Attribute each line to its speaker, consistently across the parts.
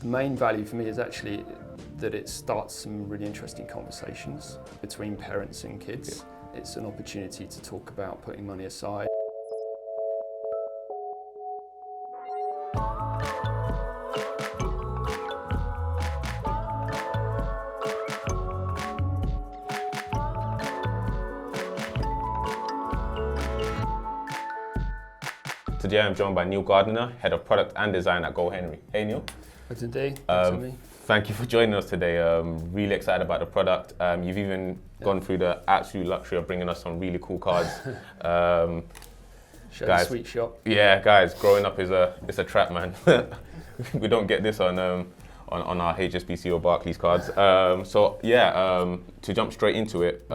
Speaker 1: The main value for me is actually that it starts some really interesting conversations between parents and kids. It's an opportunity to talk about putting money aside.
Speaker 2: Today I'm joined by Neil Gardiner, Head of Product and Design at GoHenry. Hey Neil.
Speaker 1: Good indeed.
Speaker 2: Thank you for joining us today. Really excited about the product. You've even gone through the absolute luxury of bringing us some really cool cards.
Speaker 1: Show
Speaker 2: guys,
Speaker 1: the sweet shop.
Speaker 2: Yeah, guys, growing up is a trap, man. We don't get this on our HSBC or Barclays cards. To jump straight into it,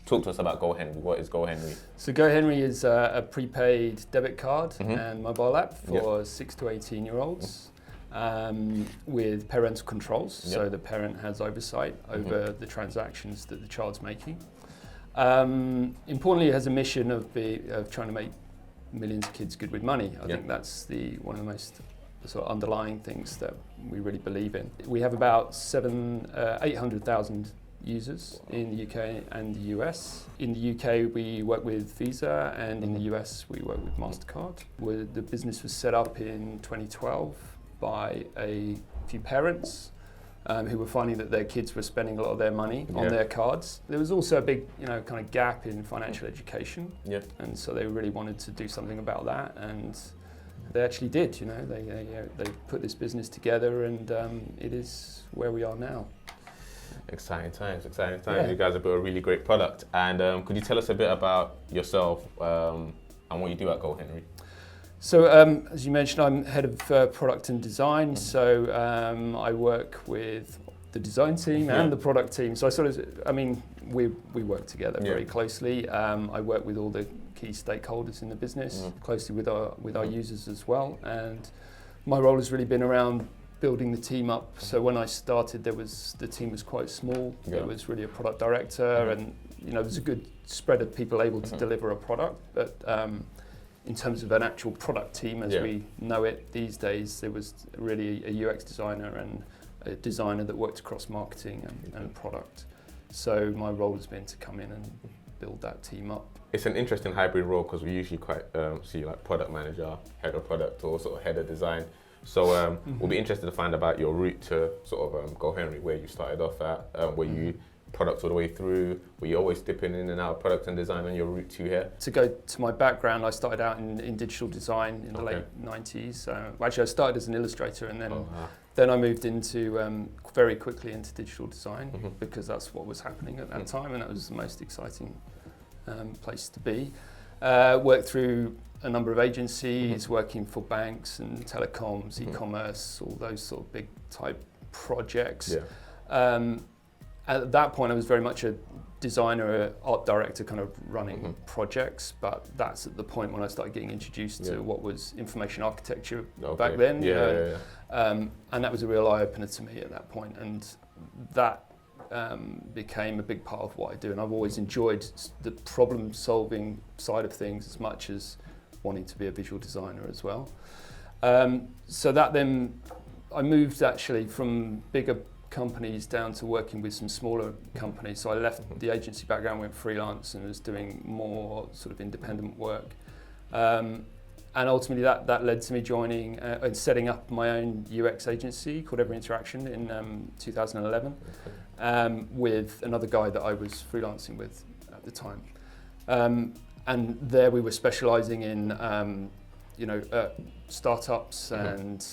Speaker 2: talk to us about GoHenry. What is GoHenry?
Speaker 1: So GoHenry is a prepaid debit card and mobile app for 6 to 18-year-olds with parental controls. So the parent has oversight over the transactions that the child's making. Importantly, it has a mission of trying to make millions of kids good with money. I think that's one of the most sort of underlying things that we really believe in. We have about 800,000 users in the UK and the US. In the UK, we work with Visa, and in the US, we work with MasterCard. The business was set up in 2012 by a few parents who were finding that their kids were spending a lot of their money on their cards. There was also a big, kind of gap in financial education, and so they really wanted to do something about that, and they actually did. They put this business together, and it is where we are now.
Speaker 2: Exciting times. Yeah. You guys have built a really great product. And could you tell us a bit about yourself and what you do at GoHenry?
Speaker 1: So as you mentioned, I'm head of product and design. So I work with the design team and the product team. So we work together very closely. I work with all the key stakeholders in the business, closely with our users as well. And my role has really been around building the team up. So when I started, the team was quite small. There was really a product director, and there was a good spread of people able to deliver a product. But in terms of an actual product team, as we know it these days, there was really a UX designer and a designer that worked across marketing and product. So my role has been to come in and build that team up.
Speaker 2: It's an interesting hybrid role because we usually quite see like product manager, head of product, or sort of head of design. So we'll be interested to find about your route to sort of GoHenry, where you started off at. Were you product all the way through? Were you always dipping in and out of product and design on your route to here? To go
Speaker 1: to my background, I started out in digital design in the late 90s. Actually, I started as an illustrator, and then I moved into very quickly into digital design because that's what was happening at that time, and that was the most exciting place to be. Worked through a number of agencies, working for banks and telecoms, e-commerce, all those sort of big type projects. At that point, I was very much a designer, art director, kind of running projects, but that's at the point when I started getting introduced to what was information architecture back then. And that was a real eye-opener to me at that point, and that became a big part of what I do. And I've always enjoyed the problem-solving side of things as much as wanting to be a visual designer as well. So that then, I moved actually from bigger companies down to working with some smaller companies. So I left the agency background, went freelance, and was doing more sort of independent work. And ultimately that led to me joining and setting up my own UX agency called Every Interaction in 2011 with another guy that I was freelancing with at the time. And there we were specialising in startups and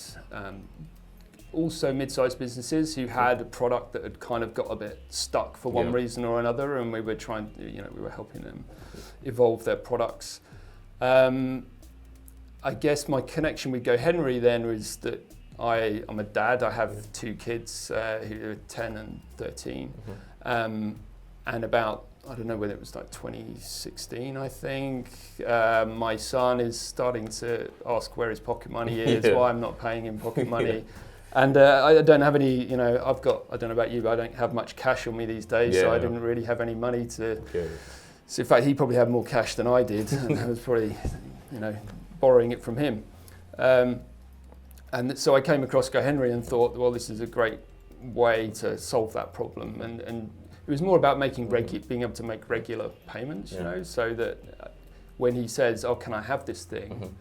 Speaker 1: also mid-sized businesses who had a product that had kind of got a bit stuck for one reason or another, and we were trying, we were helping them evolve their products. I guess my connection with GoHenry then was that I'm a dad. I have two kids who are 10 and 13, and about, I don't know whether it was like 2016, I think, my son is starting to ask where his pocket money is, why I'm not paying him pocket money. And I don't have any, I don't know about you, but I don't have much cash on me these days, so I didn't really have any money to. So in fact, he probably had more cash than I did, and I was probably, borrowing it from him. And so I came across GoHenry and thought, well, this is a great way to solve that problem. And it was more about making being able to make regular payments, you know, so that when he says, oh, can I have this thing?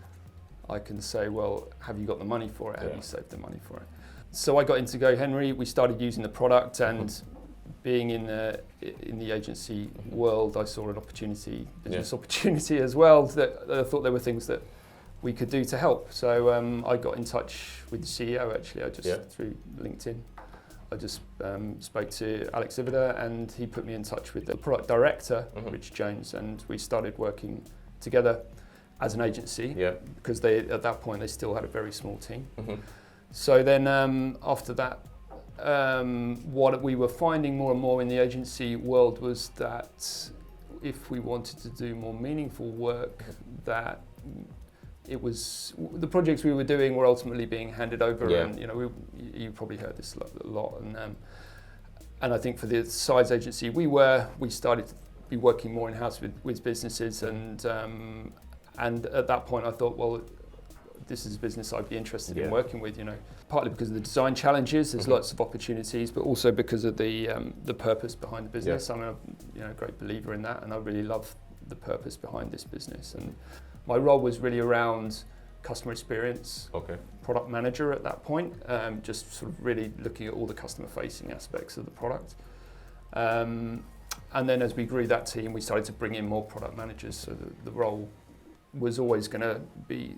Speaker 1: I can say, well, have you got the money for it? Have you saved the money for it? So I got into GoHenry, we started using the product, and being in the agency world, I saw an opportunity, business opportunity as well, that I thought there were things that we could do to help. So I got in touch with the CEO actually, through LinkedIn. I just spoke to Alex Ivida, and he put me in touch with the product director, Rich Jones, and we started working together as an agency, because at that point they still had a very small team. So then after that, what we were finding more and more in the agency world was that if we wanted to do more meaningful work, that it was the projects we were doing were ultimately being handed over, and you know, you probably heard this a lot, and I think for the size agency we started to be working more in house with businesses, and at that point I thought, well, this is a business I'd be interested in working with, you know, partly because of the design challenges, there's lots of opportunities, but also because of the purpose behind the business. I'm a great believer in that, and I really love the purpose behind this business. And my role was really around customer experience, product manager at that point, just sort of really looking at all the customer facing aspects of the product. And then as we grew that team, we started to bring in more product managers, so the role was always going to be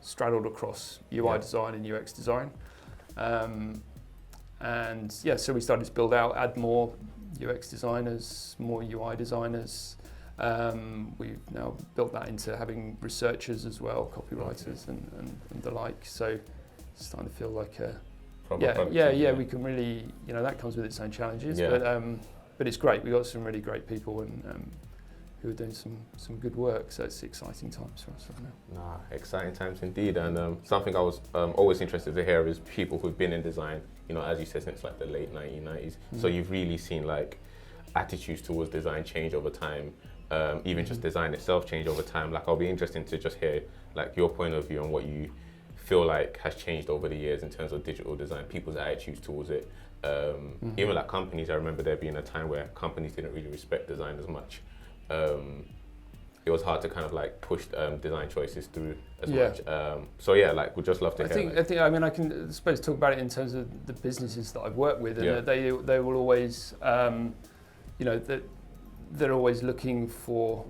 Speaker 1: straddled across UI design and UX design. So we started to add more UX designers, more UI designers. We've now built that into having researchers as well, copywriters and the like. So it's starting to feel like we can really, you know, that comes with its own challenges, but it's great. We've got some really great people and who are doing some good work, so it's exciting times for us right now.
Speaker 2: Exciting times indeed, and something I was always interested to hear is people who've been in design, you know, as you said, since like the late 1990s. So you've really seen like attitudes towards design change over time, even just design itself change over time. Like, I'll be interested to just hear like your point of view on what you feel like has changed over the years in terms of digital design, people's attitudes towards it. Even like companies, I remember there being a time where companies didn't really respect design as much. It was hard to kind of like push design choices through as much. Like we'd just love to hear.
Speaker 1: I can suppose talk about it in terms of the businesses that I've worked with, and that they will always, that they're always looking for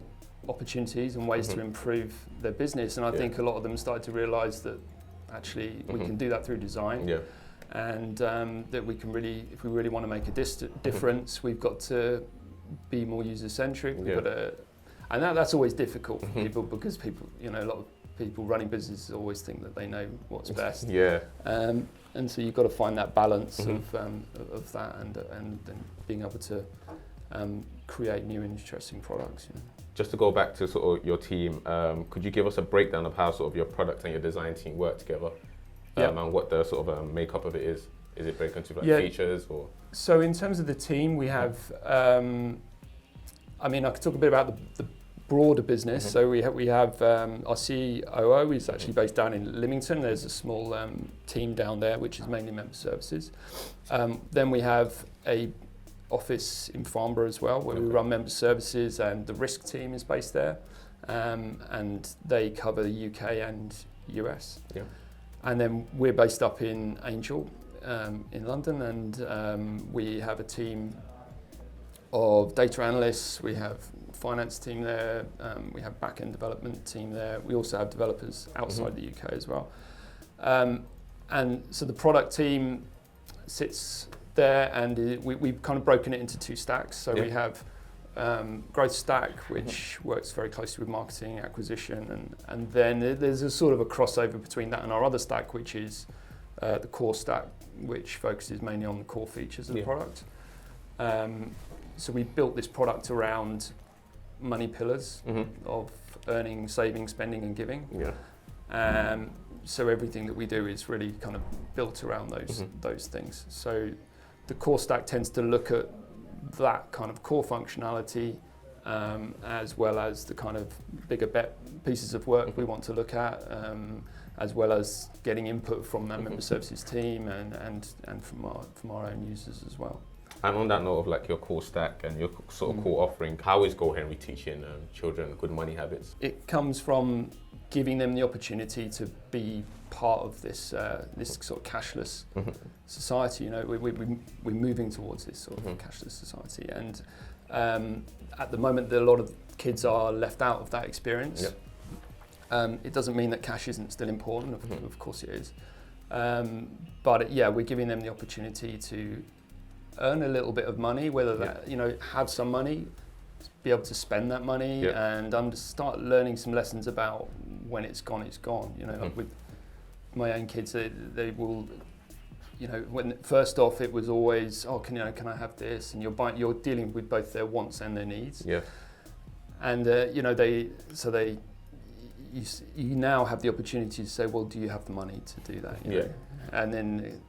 Speaker 1: opportunities and ways to improve their business, and I think a lot of them started to realise that actually we can do that through design. And that we can really, if we really want to make a difference, we've got to be more user-centric. We've got to, and that's always difficult for people, because people, you know, a lot of people running businesses always think that they know what's best. And so you've got to find that balance of that and being able to create new interesting products. You know.
Speaker 2: Just to go back to sort of your team, could you give us a breakdown of how sort of your product and your design team work together? And what the sort of makeup of it is? Is it broken into like features or?
Speaker 1: So in terms of the team, we have, I could talk a bit about the broader business. So we have our COO is actually based down in Lymington. There's a small team down there, which is mainly member services. Then we have a office in Farnborough as well, where we run member services, and the risk team is based there. And they cover the UK and US. And then we're based up in Angel, in London, and we have a team of data analysts, we have finance team there, we have back-end development team there, we also have developers outside the UK as well. And so the product team sits there, and we've kind of broken it into two stacks. So we have growth stack, which works very closely with marketing, acquisition, and then there's a sort of a crossover between that and our other stack, which is the core stack, which focuses mainly on the core features of the product. So we built this product around money pillars of earning, saving, spending, and giving. So everything that we do is really kind of built around those things. So the core stack tends to look at that kind of core functionality, as well as the kind of bigger pieces of work we want to look at, as well as getting input from that member services team and from our own users as well.
Speaker 2: And on that note of like your core stack and your sort of core offering, how is GoHenry teaching children good money habits?
Speaker 1: It comes from giving them the opportunity to be part of this this sort of cashless society. You know, we're moving towards this sort of cashless society, and at the moment, a lot of kids are left out of that experience.
Speaker 2: Yep.
Speaker 1: It doesn't mean that cash isn't still important. Of course, it is. But yeah, we're giving them the opportunity to earn a little bit of money, whether that have some money, be able to spend that money, and start learning some lessons about when it's gone, it's gone. You know, like with my own kids, they will. You know, when first off, it was always, oh, can I have this? And you're dealing with both their wants and their needs.
Speaker 2: Yeah.
Speaker 1: And you now have the opportunity to say, well, do you have the money to do that? You know? And then,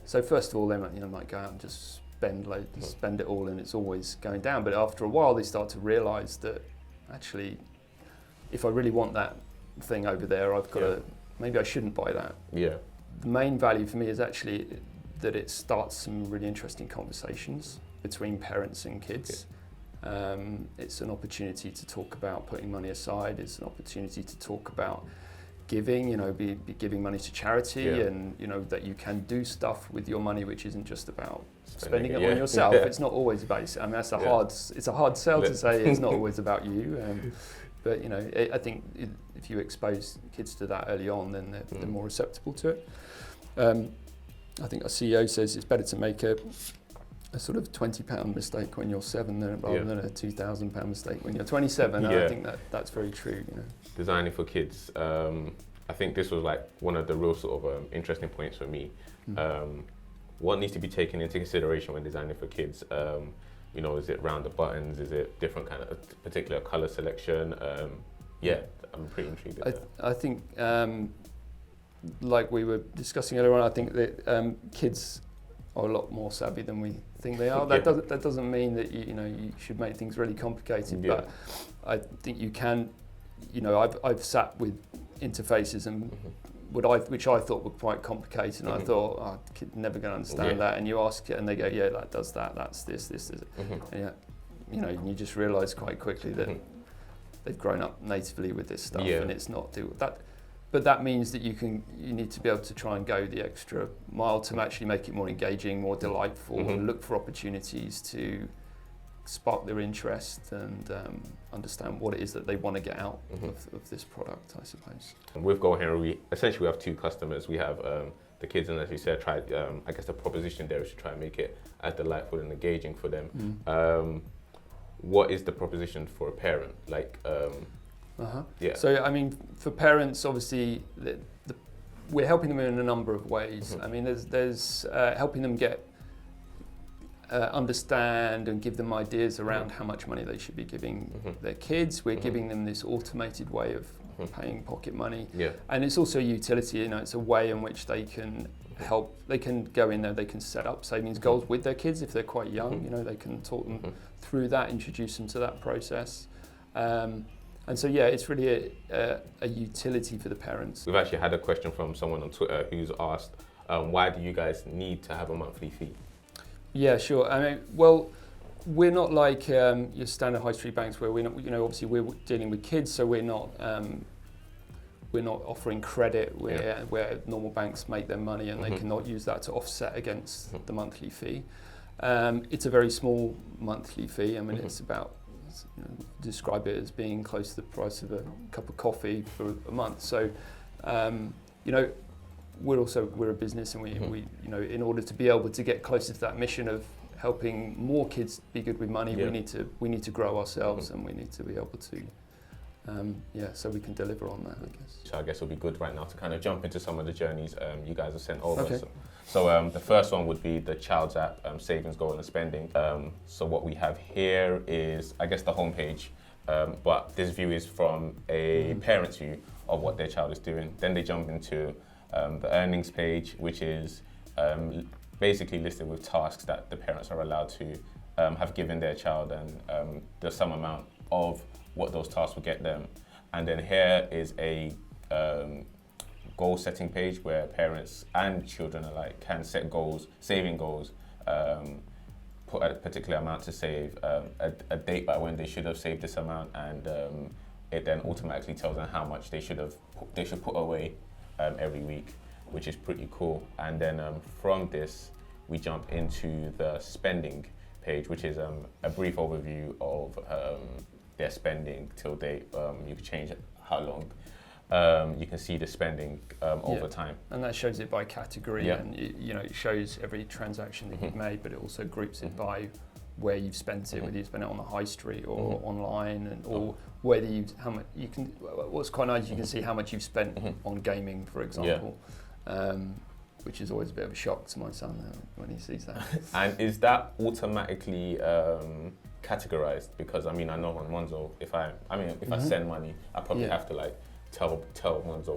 Speaker 1: so first of all, they might go out and just spend it all, and it's always going down. But after a while, they start to realise that actually, if I really want that thing over there, I've got to. Maybe I shouldn't buy that.
Speaker 2: Yeah.
Speaker 1: The main value for me is actually that it starts some really interesting conversations between parents and kids. It's an opportunity to talk about putting money aside. It's an opportunity to talk about giving, be giving money to charity, and that you can do stuff with your money which isn't just about spending it on yourself. It's not always about yourself. I mean, it's a hard sell to say it's not always about you. But I think if you expose kids to that early on, then they're more receptible to it. I think our CEO says it's better to make a sort of £20 mistake when you're 7 rather than a £2,000 mistake when you're 27. And I think that's very true.
Speaker 2: Designing for kids. I think this was like one of the real sort of interesting points for me. What needs to be taken into consideration when designing for kids? Is it round the buttons? Is it different kind of particular color selection? I'm pretty intrigued.
Speaker 1: I think, like we were discussing earlier on, I think that kids are a lot more savvy than we think they are. That doesn't mean that you should make things really complicated, but I think you can. I've sat with interfaces and which I thought were quite complicated, and I thought, oh, kid's never going to understand that. And you ask it, and they go, yeah, that does that. That's this. And you just realise quite quickly that they've grown up natively with this stuff, and it's not that. But that means that you need to be able to try and go the extra mile to actually make it more engaging, more delightful, and look for opportunities to spark their interest and understand what it is that they want to get out of this product, I suppose. And
Speaker 2: with GoHenry, we essentially have two customers. We have the kids, and as you said, I guess the proposition there is to try and make it as delightful and engaging for them. What is the proposition for a parent?
Speaker 1: So, I mean, for parents, obviously, we're helping them in a number of ways. I mean, there's helping them get understand and give them ideas around how much money they should be giving their kids. We're giving them this automated way of paying pocket money, and it's also utility. It's a way in which they can help. They can go in there. They can set up savings goals with their kids if they're quite young. They can talk them through that, introduce them to that process. And so, it's really a utility for the parents.
Speaker 2: We've actually had a question from someone on Twitter who's asked, why do you guys need to have a monthly fee?
Speaker 1: Yeah, sure. I mean, well, we're not like your standard high street banks where we're not, obviously we're dealing with kids, so we're not offering credit where normal banks make their money and they cannot use that to offset against the monthly fee. It's a very small monthly fee. I mean, it's about, describe it as being close to the price of a cup of coffee for a month. So, we're a business, and we in order to be able to get closer to that mission of helping more kids be good with money, we need to grow ourselves, and we need to be able to so we can deliver on that, I guess.
Speaker 2: So I guess it'll be good right now to kind of jump into some of the journeys you guys have sent over. Okay. So the first one would be the Child's app, savings, goal and spending. So what we have here is, I guess, the homepage, but this view is from a parent's view of what their child is doing. Then they jump into the earnings page, which is basically listed with tasks that the parents are allowed to have given their child, and the sum amount of what those tasks will get them. And then here is a goal setting page where parents and children alike can set goals, saving goals, put a particular amount to save, a date by when they should have saved this amount, and it then automatically tells them how much they should put away every week, which is pretty cool. And then from this, we jump into the spending page, which is a brief overview of their spending till date. You can change how long. You can see the spending over time.
Speaker 1: And that shows it by category, and it shows every transaction that you've made, but it also groups it by where you've spent it, whether you spent it on the high street or online, and or whether how much you can. What's quite nice, you can see how much you've spent on gaming, for example. Which is always a bit of a shock to my son when he sees that.
Speaker 2: And is that automatically categorized? Because I know on Monzo, if I send money, I probably have to tell Monzo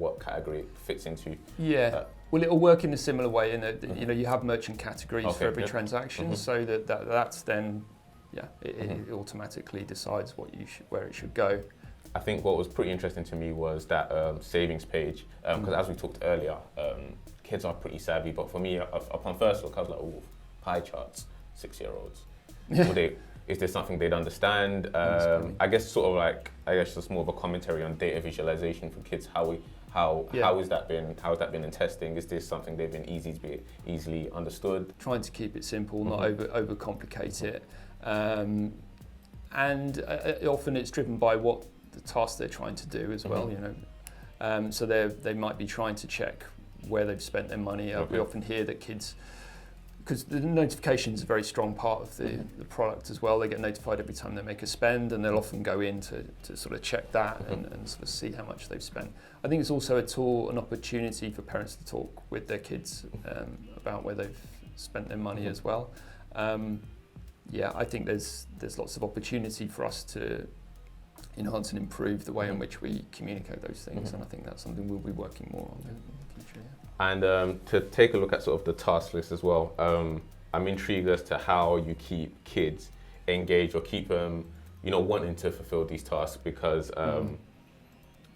Speaker 2: what category it fits into.
Speaker 1: Yeah. Well, it'll work in a similar way in that you have merchant categories for every transaction, so that's then it automatically decides where it should go.
Speaker 2: I think what was pretty interesting to me was that savings page, because as we talked earlier, kids are pretty savvy, but for me, upon first look, I was like, oh, pie charts, 6-year-olds. Is there something they'd understand? I guess just more of a commentary on data visualization for kids. How has that been in testing? Is this something they've been easily understood?
Speaker 1: Trying to keep it simple, not overcomplicate it, and often it's driven by what the task they're trying to do as well. So they might be trying to check where they've spent their money. We often hear that kids, because the notification is a very strong part of the product as well, they get notified every time they make a spend, and they'll often go in to sort of check that and sort of see how much they've spent. I think it's also an opportunity for parents to talk with their kids about where they've spent their money as well. I think there's lots of opportunity for us to enhance and improve the way in which we communicate those things, and I think that's something we'll be working more on in the future.
Speaker 2: And to take a look at sort of the task list as well, I'm intrigued as to how you keep kids engaged or keep them, wanting to fulfill these tasks, because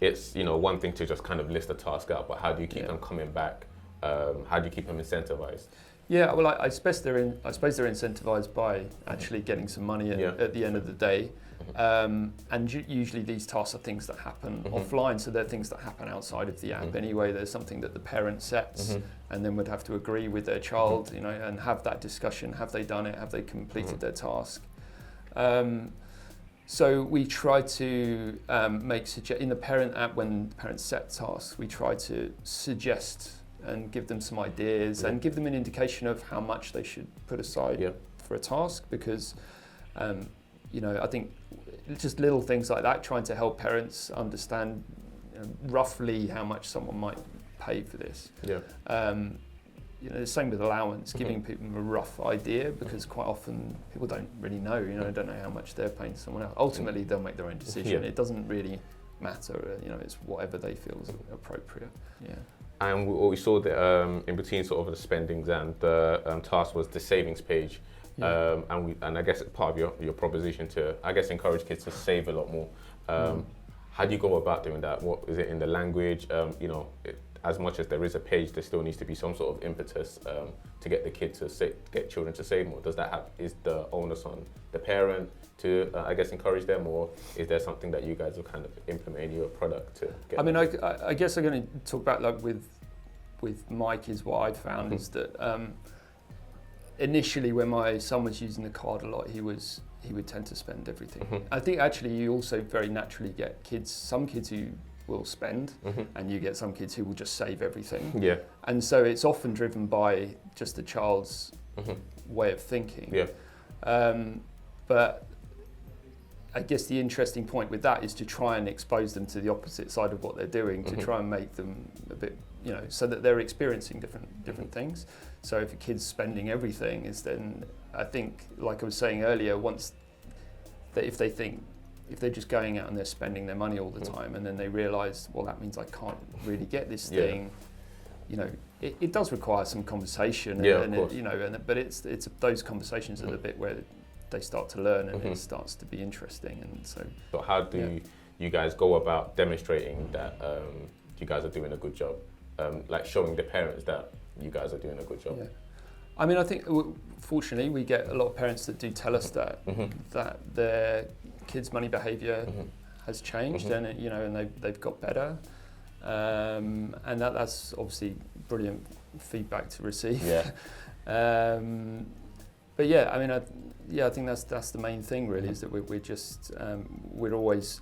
Speaker 2: it's, one thing to just kind of list a task out, but how do you keep them coming back? How do you keep them incentivized?
Speaker 1: Yeah, well, I suppose they're incentivized by actually getting some money at the end of the day. And usually these tasks are things that happen offline, so they're things that happen outside of the app anyway. There's something that the parent sets and then would have to agree with their child, and have that discussion. Have they done it? Have they completed their task? So we try to in the parent app, when the parents set tasks, we try to suggest and give them some ideas and give them an indication of how much they should put aside for a task, because I think just little things like that, trying to help parents understand roughly how much someone might pay for this. The same with allowance, giving people a rough idea, because quite often people don't really know, don't know how much they're paying to someone else. Ultimately, they'll make their own decision. It doesn't really matter, it's whatever they feel is appropriate.
Speaker 2: And we saw that in between sort of the spendings and the task was the savings page. And I guess part of your proposition to, encourage kids to save a lot more. How do you go about doing that? What is it in the language? As much as there is a page, there still needs to be some sort of impetus to get the kid get children to save more. Is the onus on the parent to, encourage them, or is there something that you guys have kind of implemented in your product to get?
Speaker 1: I guess I'm going to talk about with Mike is what I've found is that. Initially, when my son was using the card a lot, he would tend to spend everything. I think actually you also very naturally get some kids who will spend, and you get some kids who will just save everything. And so it's often driven by just the child's way of thinking. But I guess the interesting point with that is to try and expose them to the opposite side of what they're doing, to try and make them a bit, so that they're experiencing different things. So if a kid's spending everything, then I think, like I was saying earlier, if they're just going out and they're spending their money all the time, and then they realise, well, that means I can't really get this thing. It does require some conversation, but it's those conversations are the bit where they start to learn and it starts to be interesting. And so
Speaker 2: how do you guys go about demonstrating that you guys are doing a good job, like showing the parents that you guys are doing a good job?
Speaker 1: Yeah. I mean, I think fortunately we get a lot of parents that do tell us that that their kids' money behaviour has changed, and and they've got better, and that's obviously brilliant feedback to receive.
Speaker 2: Yeah.
Speaker 1: But yeah, I mean, I think that's the main thing really, is that we're just we're always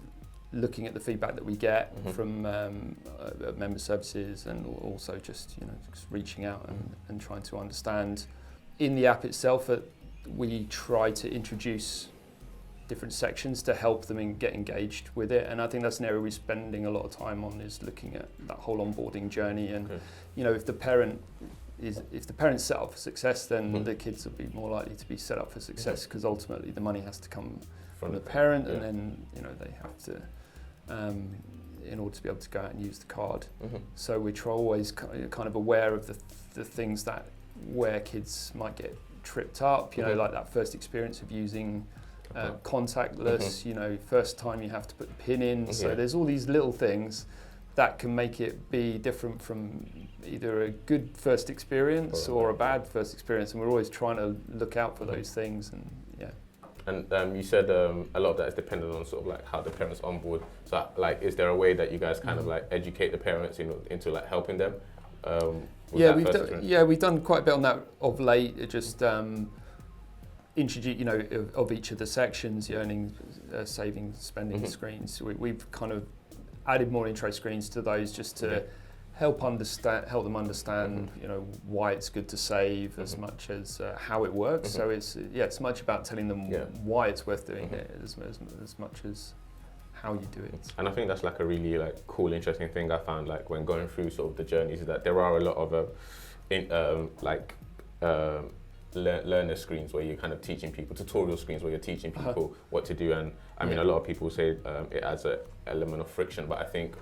Speaker 1: looking at the feedback that we get from member services, and also just just reaching out and trying to understand. In the app itself, we try to introduce different sections to help them get engaged with it, and I think that's an area we're spending a lot of time on, is looking at that whole onboarding journey. And if the parent's set up for success, then the kids will be more likely to be set up for success, because ultimately the money has to come from the parent, and then they have to in order to be able to go out and use the card. So we try always kind of aware of the things that where kids might get tripped up, like that first experience of using contactless, first time you have to put the PIN in. So there's all these little things that can make it be different from either a good first experience or a bad first experience, and we're always trying to look out for those things. And
Speaker 2: And you said a lot of that is dependent on sort of like how the parents onboard. So like, is there a way that you guys kind of like educate the parents into like helping them?
Speaker 1: We've done quite a bit on that of late. It just introduce of each of the sections, the earning, saving, spending screens. We've kind of added more intro screens to those, just to help them understand why it's good to save, as much as how it works. So it's much about telling them why it's worth doing it, as much as how you do it.
Speaker 2: And I think that's like a really like cool, interesting thing I found, like when going through sort of the journeys, is that there are a lot of learner screens where you're kind of teaching people, tutorial screens where you're teaching people what to do. And I mean, a lot of people say it adds an element of friction, but I think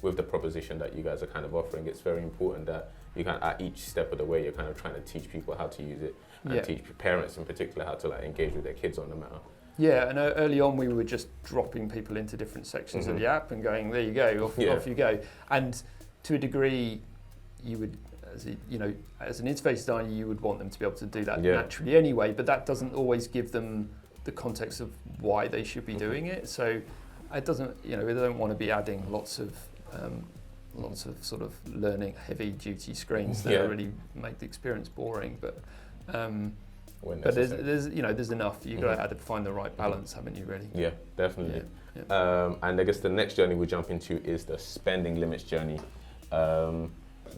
Speaker 2: with the proposition that you guys are kind of offering, it's very important that you can, at each step of the way, you're kind of trying to teach people how to use it, and teach parents in particular how to like engage with their kids on the matter. Yeah,
Speaker 1: and early on we were just dropping people into different sections of the app and going, there you go, off you go. And to a degree, you would, as an interface designer, you would want them to be able to do that naturally anyway, but that doesn't always give them the context of why they should be doing it. So it doesn't, they don't want to be adding lots of sort of learning heavy duty screens that really make the experience boring. But there's enough. You've got to find the right balance, haven't you, really?
Speaker 2: Yeah, definitely. And I guess the next journey we jump into is the spending limits journey.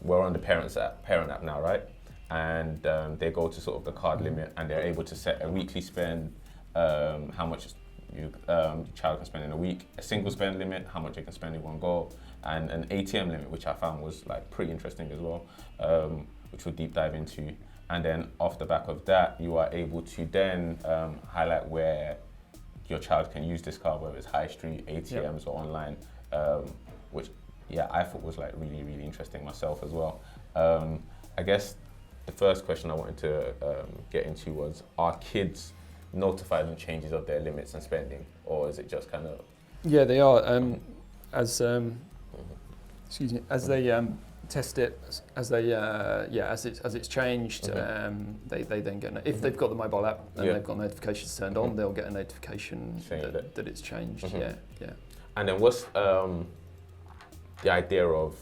Speaker 2: We're on the parent app now, right? And they go to sort of the card limit, and they're able to set a weekly spend, how much your child can spend in a week, a single spend limit, how much they can spend in one go, and an ATM limit, which I found was like pretty interesting as well, which we'll deep dive into. And then off the back of that, you are able to then highlight where your child can use this card, whether it's high street, ATMs or online, which I thought was like really, really interesting myself as well. I guess the first question I wanted to get into was, are kids notified on changes of their limits and spending, or is it just kind of? Yeah,
Speaker 1: they are. As they test it, as it's changed, they then get if they've got the mobile app and they've got notifications turned on, they'll get a notification that it's changed.
Speaker 2: And then what's the idea of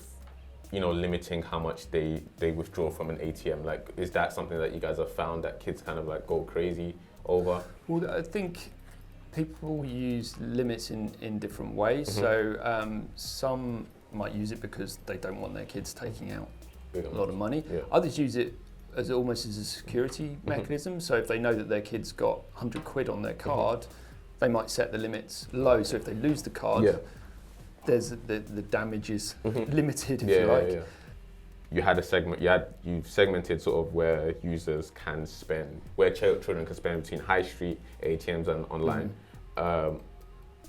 Speaker 2: limiting how much they withdraw from an ATM? Like, is that something that you guys have found that kids kind of like go crazy over? Well,
Speaker 1: I think people use limits in different ways. So some might use it because they don't want their kids taking out a lot of money. Others use it as almost as a security mechanism. So if they know that their kid's got 100 quid on their card, they might set the limits low. So if they lose the card, there's the damage is limited, if you like.
Speaker 2: You had you segmented sort of where users can spend, where children can spend between high street ATMs and online.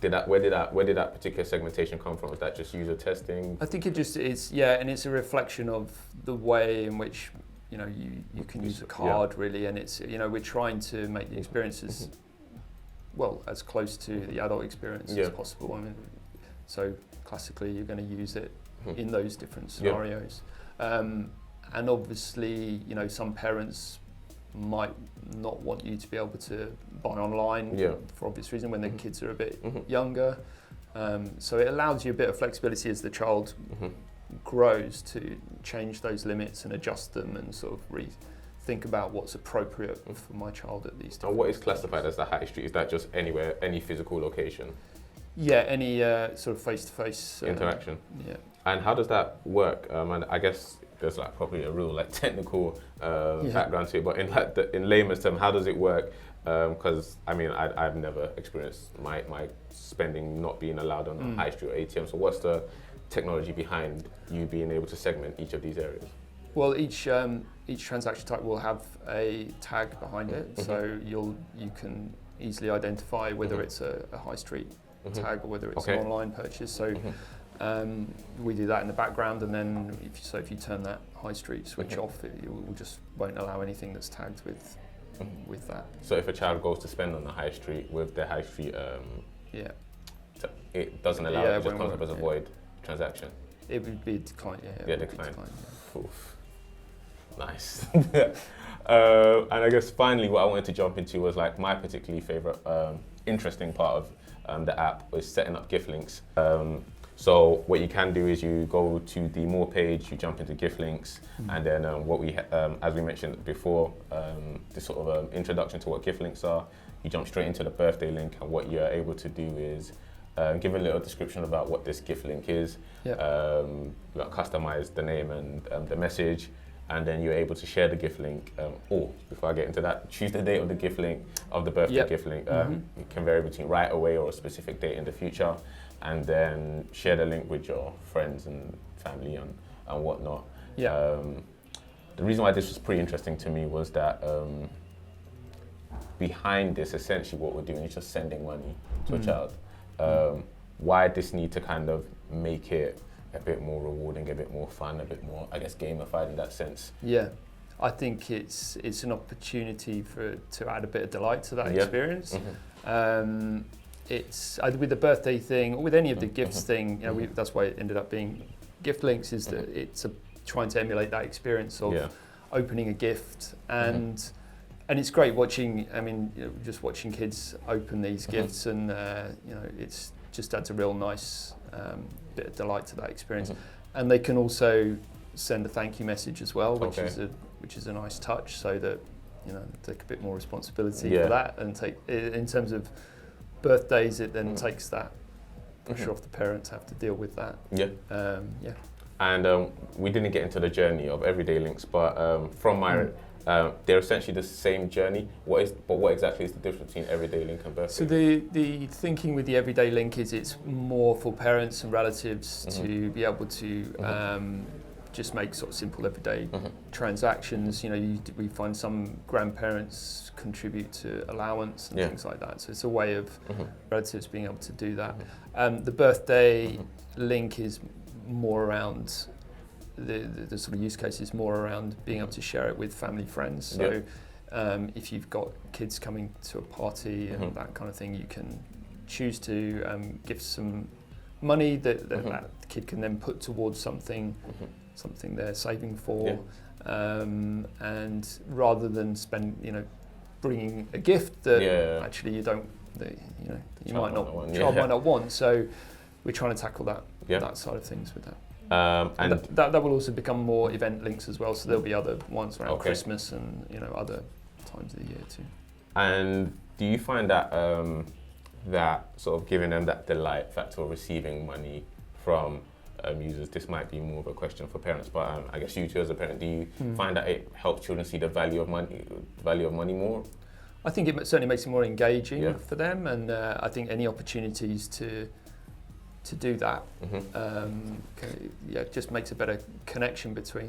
Speaker 2: Where did that particular segmentation come from? Was that just user testing?
Speaker 1: I think it just is, and it's a reflection of the way in which you can use a card really, and it's we're trying to make the experiences as close to the adult experience as possible. I mean, so classically you're going to use it in those different scenarios. And obviously, you know, some parents might not want you to be able to buy online for obvious reason when their kids are a bit younger. So it allows you a bit of flexibility as the child grows to change those limits and adjust them and sort of think about what's appropriate for my child at these times.
Speaker 2: And what is classified as the high street? Is that just anywhere, any physical location?
Speaker 1: Yeah, any sort of face-to-face
Speaker 2: interaction.
Speaker 1: Yeah.
Speaker 2: And how does that work? And I guess there's like probably a real like technical background to it, but in layman's terms, how does it work? Because I mean, I've never experienced my spending not being allowed on the high street or ATM. So what's the technology behind you being able to segment each of these areas?
Speaker 1: Well, each transaction type will have a tag behind it, so you can easily identify whether it's a high street tag or whether it's an online purchase. So we do that in the background, and then if you turn that high street switch off, it won't allow anything that's tagged with that.
Speaker 2: So if a child goes to spend on the high street with their high street, it doesn't allow it. It just comes up as a void transaction.
Speaker 1: It would be a decline.
Speaker 2: Decline. Oof. Nice. And I guess finally, what I wanted to jump into was like my particularly favorite, interesting part of the app was setting up gift links. So what you can do is you go to the more page, you jump into gift links, and then as we mentioned before, this sort of introduction to what gift links are, you jump straight into the birthday link, and what you're able to do is give a little description about what this gift link is, customize the name and the message, and then you're able to share the gift link. Before I get into that, choose the date of the gift link, of the birthday gift link. It can vary between right away or a specific date in the future, and then share the link with your friends and family and whatnot. The reason why this was pretty interesting to me was that behind this, essentially what we're doing is just sending money to a child. Why this need to kind of make it a bit more rewarding, a bit more fun, a bit more, I guess, gamified in that sense?
Speaker 1: Yeah, I think it's an opportunity to add a bit of delight to that experience. It's with the birthday thing or with any of the gifts thing. You know, that's why it ended up being gift links. Is that it's trying to emulate that experience of opening a gift and it's great watching. I mean, just watching kids open these gifts and it's just adds a real nice bit of delight to that experience. And they can also send a thank you message as well, which is a nice touch, so that take a bit more responsibility for that and take in terms of birthdays. It then takes that pressure off the parents to have to deal with that.
Speaker 2: And we didn't get into the journey of everyday links, but from my they're essentially the same journey. What exactly is the difference between everyday link and birthday?
Speaker 1: So the thinking with the everyday link is it's more for parents and relatives to be able to just make sort of simple everyday transactions. We find some grandparents contribute to allowance and things like that. So it's a way of relatives being able to do that. The birthday link is more around the sort of use case is more around being able to share it with family friends. So if you've got kids coming to a party and that kind of thing, you can choose to give some money that kid can then put towards something they're saving for, and rather than bringing a gift that actually you don't, might not want. So we're trying to tackle that side of things with that. And that will also become more event links as well. So there'll be other ones around Christmas and other times of the year too. And
Speaker 2: do you find that that sort of giving them that delight factor of receiving money from users? This might be more of a question for parents, but I guess you too as a parent, do you find that it helps children see the value of money more?
Speaker 1: I think it certainly makes it more engaging for them, and I think any opportunities to do that just makes a better connection between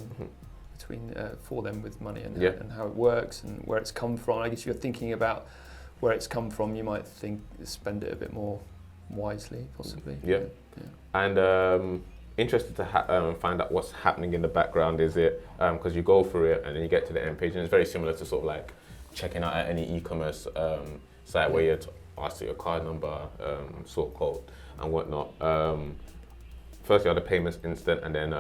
Speaker 1: for them with money and how it works and where it's come from. I guess if you're thinking about where it's come from, you might spend it a bit more wisely, possibly.
Speaker 2: And interested to find out what's happening in the background. Is it because you go through it and then you get to the end page, and it's very similar to sort of like checking out at any e-commerce site where you're asked your card number, sort code and whatnot. firstly, are the payments instant, and then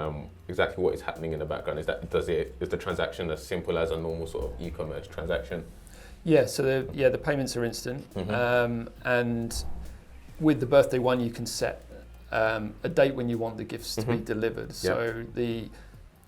Speaker 2: exactly what is happening in the background? Is the transaction as simple as a normal sort of e-commerce transaction?
Speaker 1: Yeah, so the payments are instant, and with the birthday one, you can set a date when you want the gifts to be delivered. So the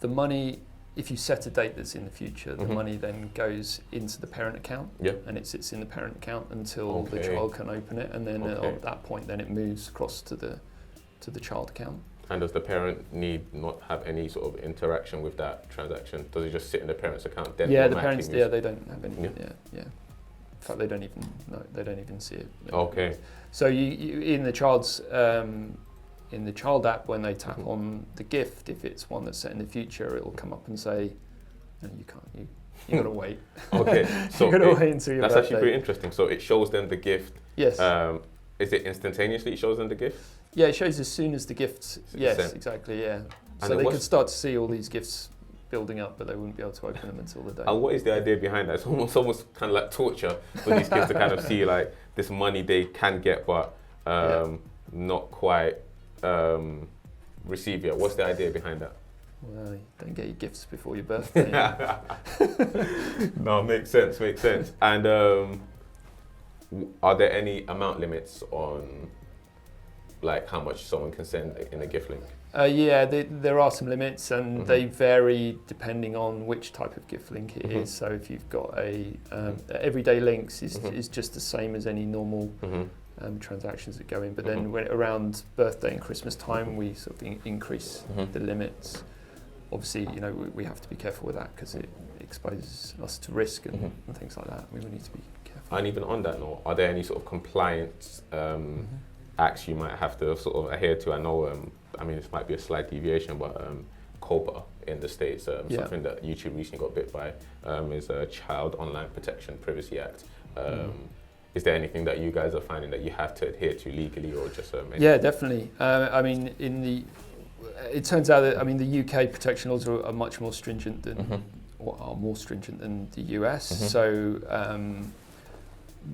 Speaker 1: money, if you set a date that's in the future, the money then goes into the parent account, and it sits in the parent account until the child can open it, and then at that point, then it moves across to the child account.
Speaker 2: And does the parent need not have any sort of interaction with that transaction? Does it just sit in the parent's account? Then
Speaker 1: the parents, they don't have any. In fact, they don't even see it.
Speaker 2: Okay.
Speaker 1: So you in the child's in the child app, when they tap on the gift, if it's one that's set in the future, it will come up and say, "No, you can't. You got to wait."
Speaker 2: Okay. So
Speaker 1: you got to wait until your
Speaker 2: that's
Speaker 1: birthday.
Speaker 2: actually pretty interesting. So it shows them the gift.
Speaker 1: Yes.
Speaker 2: Is it instantaneously? It shows them the gift.
Speaker 1: Yeah, it shows as soon as the gifts. Yes,
Speaker 2: sent.
Speaker 1: Exactly. Yeah.
Speaker 2: And
Speaker 1: So they could start to see all these gifts building up, but they wouldn't be able to open them until the day.
Speaker 2: And what is the idea behind that? It's almost kind of like torture for these kids to kind of see like this money they can get, but not quite receive it. What's the idea behind that?
Speaker 1: Well, you don't get your gifts before your birthday.
Speaker 2: No, makes sense. And are there any amount limits on like how much someone can send in a gift link?
Speaker 1: There are some limits, and they vary depending on which type of gift link it is. So if you've got everyday links is just the same as any normal transactions that go in. But then when around birthday and Christmas time, we sort of increase the limits. Obviously, we have to be careful with that because it exposes us to risk and things like that. We need to be careful.
Speaker 2: And even on that note, are there any sort of compliance acts you might have to sort of adhere to? I know, this might be a slight deviation, but COPA in the States, something that YouTube recently got bit by, is a Child Online Protection Privacy Act. Is there anything that you guys are finding that you have to adhere to legally, or just?
Speaker 1: Yeah, definitely. It turns out that the UK protection laws are much more stringent than, or are more stringent than the US. So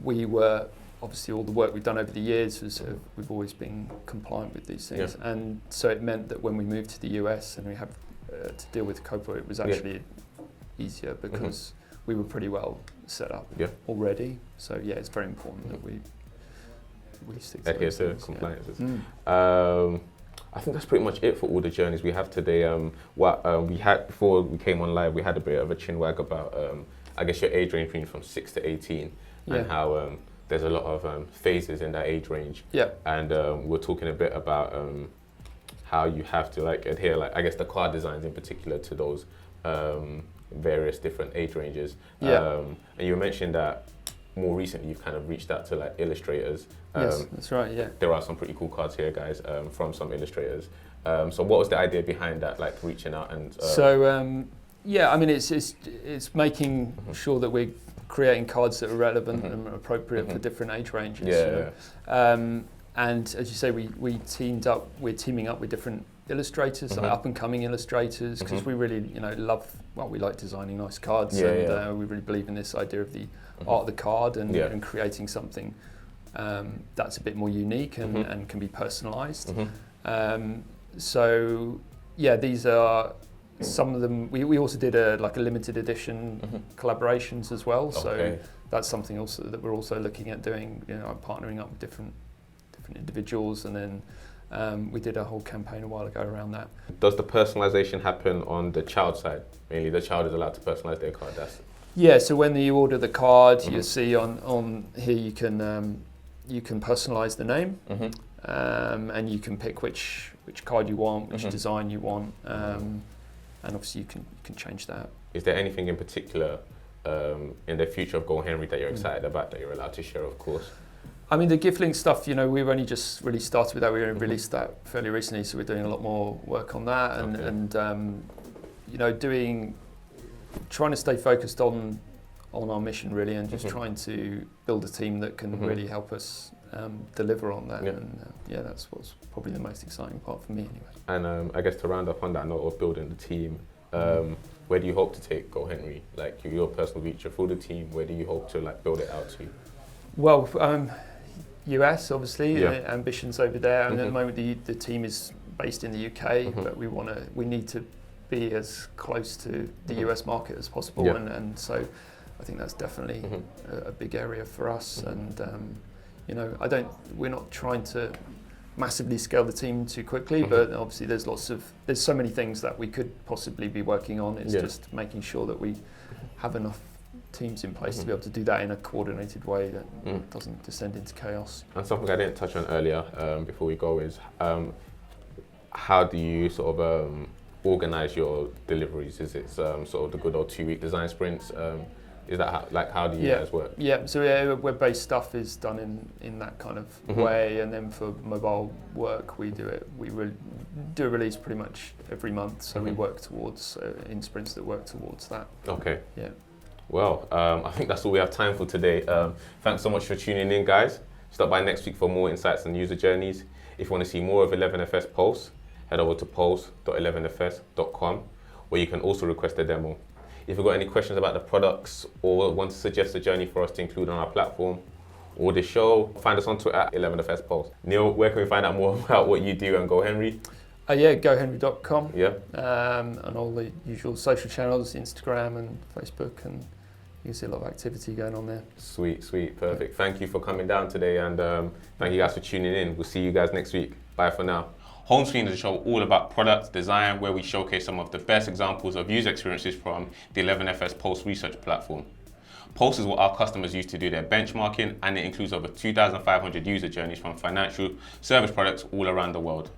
Speaker 1: we were. Obviously, all the work we've done over the years was we've always been compliant with these things, and so it meant that when we moved to the US and we had to deal with COPA, it was actually easier because we were pretty well set up already. So it's very important that we stick to
Speaker 2: adhere to compliances. I think that's pretty much it for all the journeys we have today. What we had before we came on live, we had a bit of a chinwag about I guess your age range from 6 to 18 and how there's a lot of phases in that age range. Yeah. And we're talking a bit about how you have to adhere, I guess the card designs in particular, to those various different age ranges. Yeah. And you mentioned that more recently you've kind of reached out to illustrators.
Speaker 1: Yes, that's right, yeah.
Speaker 2: There are some pretty cool cards here, guys, from some illustrators. So what was the idea behind that, reaching out and... it's making sure that we're creating cards that are relevant and appropriate for different age ranges. And as you say, we're teaming up with different illustrators, up and coming illustrators, because we really, we like designing nice cards, and we really believe in this idea of the art of the card and creating something that's a bit more unique and can be personalised. These are some of them. We also did a limited edition collaborations as well. So that's something also that we're also looking at doing. Partnering up with different individuals, and then we did a whole campaign a while ago around that. Does the personalisation happen on the child side? Mainly, the child is allowed to personalise their card.
Speaker 1: So when you order the card, you see on here you can personalise the name, and you can pick which card you want, which design you want. And obviously you can change that. Is
Speaker 2: there anything in particular in the future of GoHenry that you're excited about, that you're allowed to share, of course?
Speaker 1: The gift link stuff, we've only just really started with that. We only released that fairly recently, so we're doing a lot more work on that, and trying to stay focused on our mission really, and just trying to build a team that can really help us deliver on that. And that's what's probably the most exciting part for me anyway.
Speaker 2: And I guess to round up on that note of building the team, where do you hope to take GoHenry? Your personal future for the team, where do you hope to build it out to?
Speaker 1: Well, US obviously, ambitions over there, and at the moment the team is based in the UK, but we need to be as close to the US market as possible, and so I think that's definitely a big area for us. And you know, we're not trying to massively scale the team too quickly, but obviously there's so many things that we could possibly be working on. It's just making sure that we have enough teams in place to be able to do that in a coordinated way that doesn't descend into chaos.
Speaker 2: And something I didn't touch on earlier before we go is how do you sort of organize your deliveries? Is it sort of the good old 2-week design sprints? Is that how do you guys work?
Speaker 1: Yeah, so web-based stuff is done in that kind of way, and then for mobile work we do a release pretty much every month, so we work towards in sprints that work towards that. Okay. Yeah.
Speaker 2: Well, I think that's all we have time for today. Thanks so much for tuning in, guys. Stop by next week for more insights and user journeys. If you want to see more of 11FS Pulse, head over to pulse.11fs.com, where you can also request a demo. If you've got any questions about the products or want to suggest a journey for us to include on our platform or the show, find us on Twitter at 11FS Pulse. Neil, where can we find out more about what you do and GoHenry?
Speaker 1: GoHenry.com.
Speaker 2: Yeah.
Speaker 1: And all the usual social channels, Instagram and Facebook, and you can see a lot of activity going on there.
Speaker 2: Sweet, perfect. Thank you for coming down today, and thank you guys for tuning in. We'll see you guys next week. Bye for now. Homescreen is a show all about product design, where we showcase some of the best examples of user experiences from the 11FS Pulse research platform. Pulse is what our customers use to do their benchmarking, and it includes over 2,500 user journeys from financial service products all around the world.